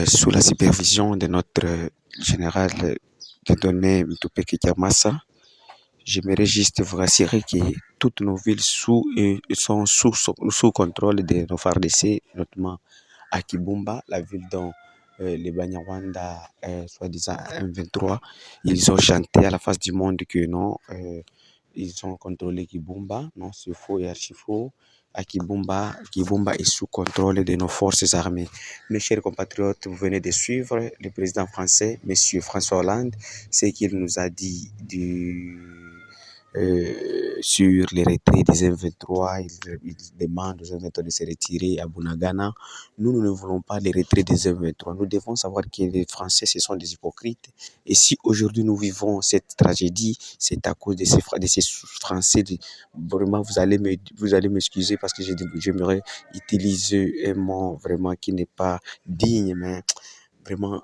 sous la supervision de notre général Dieudonné Mutupeki Kiamassa. J'aimerais juste vous rassurer que toutes nos villes sont sous contrôle de nos FARDC, notamment à Kibumba, la ville dont les Banyarwanda, soi-disant M23, ils ont chanté à la face du monde que non, ils ont contrôlé Kibumba. Non, c'est faux et archi faux. À Kibumba est sous contrôle de nos forces armées. Mes chers compatriotes, vous venez de suivre le président français, M. François Hollande, ce qu'il nous a dit sur les retraits des M23. Il demande aux M23 de se retirer à Bunagana. Nous ne voulons pas les retraits des M23. Nous devons savoir que les Français, ce sont des hypocrites. Et si aujourd'hui nous vivons cette tragédie, c'est à cause de ces Français. Vraiment, vous allez m'excuser parce que j'aimerais utiliser un mot vraiment qui n'est pas digne, mais vraiment,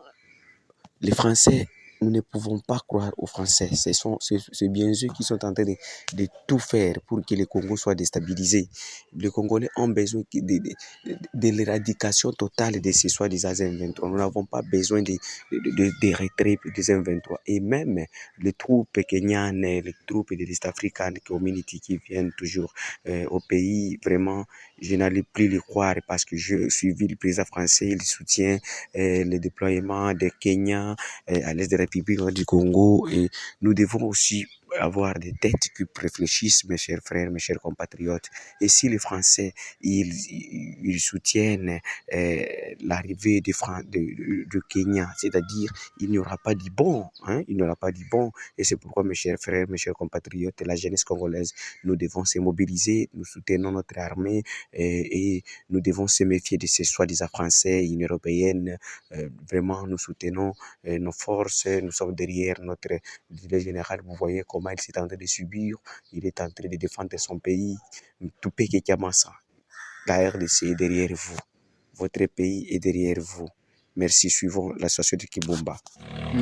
les Français, nous ne pouvons pas croire aux Français. C'est bien eux qui sont en train de tout faire pour que le Congo soit déstabilisé. Les Congolais ont besoin de l'éradication totale de ces soi-disant M23. Nous n'avons pas besoin de retrait des M23. Et même les troupes kenyanes, les troupes de l'East African Community qui viennent toujours au pays, vraiment, je n'allais plus les croire parce que je suivi le président français, il soutient le déploiement des Kenya à l'est de la République du Congo. Et nous devons aussi avoir des têtes qui réfléchissent, mes chers frères, mes chers compatriotes. Et si les Français, ils soutiennent l'arrivée de Kenya, c'est-à-dire il n'y aura pas de bon, il n'y aura pas de bon. Et c'est pourquoi, mes chers frères, mes chers compatriotes, la jeunesse congolaise, nous devons se mobiliser, nous soutenons notre armée et nous devons se méfier de ces soi-disant Français, Union européenne. Vraiment, nous soutenons nos forces, nous sommes derrière notre général. Vous voyez comment il s'est en train de subir, il est en train de défendre son pays. Mutupeki Kiamassa, la RDC est derrière vous, votre pays est derrière vous. Merci, suivons la situation de Kibumba.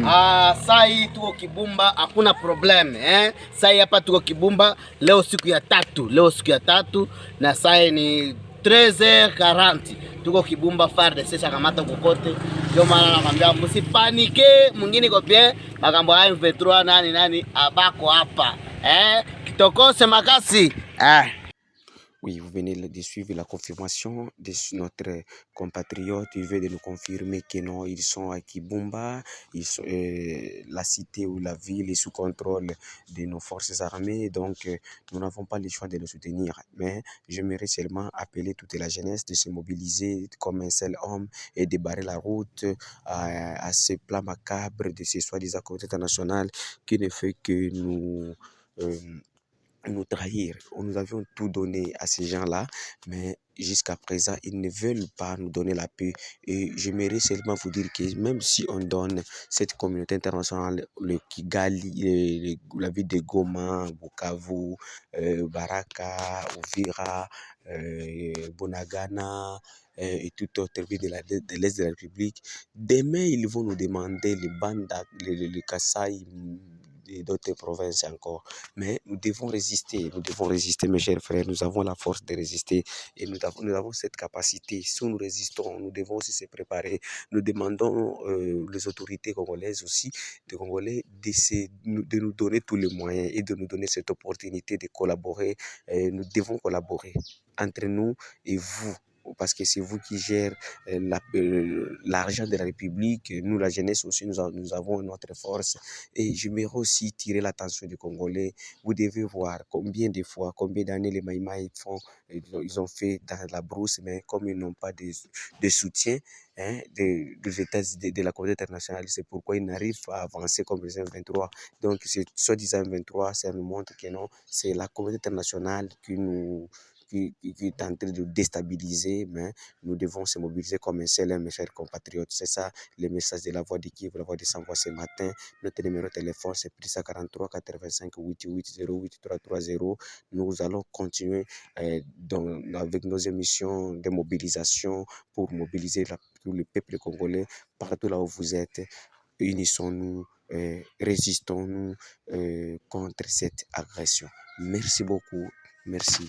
Saa hii tuko Kibumba, hakuna problem Saa hii hapa tuko Kibumba, leo siku ya tatu na saa ni 13h40. Tuko Kibumba, FARDC shakamata kokote. Ndio maana nakwambia msipanike, mwingine iko bien, makambo haya M23 nani abako hapa kitokose makasi Oui, vous venez de suivre la confirmation de notre compatriote. Il veut de nous confirmer que non, ils sont à Kibumba, la cité ou la ville est sous contrôle de nos forces armées. Donc, nous n'avons pas le choix de le soutenir. Mais j'aimerais seulement appeler toute la jeunesse de se mobiliser comme un seul homme et de barrer la route à ce plan macabre de ces soi-disant communautés internationales qui ne fait que nous trahir. Nous avions tout donné à ces gens-là, mais jusqu'à présent, ils ne veulent pas nous donner la paix. Et j'aimerais seulement vous dire que même si on donne cette communauté internationale, le Kigali, la ville de Goma, Bukavu, Baraka, Uvira, Bunagana, et toute autre ville de l'Est de la République, demain, ils vont nous demander les Banda, les Kasaï, et d'autres provinces encore. Mais nous devons résister, mes chers frères. Nous avons la force de résister et nous avons cette capacité. Si nous résistons, nous devons aussi se préparer. Nous demandons les autorités congolaises aussi, des Congolais, de nous donner tous les moyens et de nous donner cette opportunité de collaborer. Nous devons collaborer entre nous et vous, parce que c'est vous qui gérez l'argent de la République. Nous, la jeunesse aussi, nous avons notre force. Et j'aimerais aussi tirer l'attention des Congolais. Vous devez voir combien d'années les Maïmaï ils ont fait dans la brousse, mais comme ils n'ont pas de soutien des États-Unis, de la communauté internationale, c'est pourquoi ils n'arrivent pas à avancer comme les M23. Donc, c'est soi-disant M23, ça nous montre que non, c'est la communauté internationale qui est en train de déstabiliser, mais nous devons se mobiliser comme un seul, mes chers compatriotes. C'est ça le message de la voix de Kiev, la voix de Sans-Voix ce matin. Notre numéro de téléphone, c'est plus 43 85 88 08 330. Nous allons continuer avec nos émissions de mobilisation pour mobiliser tout le peuple congolais partout là où vous êtes. Unissons-nous, résistons-nous contre cette agression. Merci beaucoup. Merci.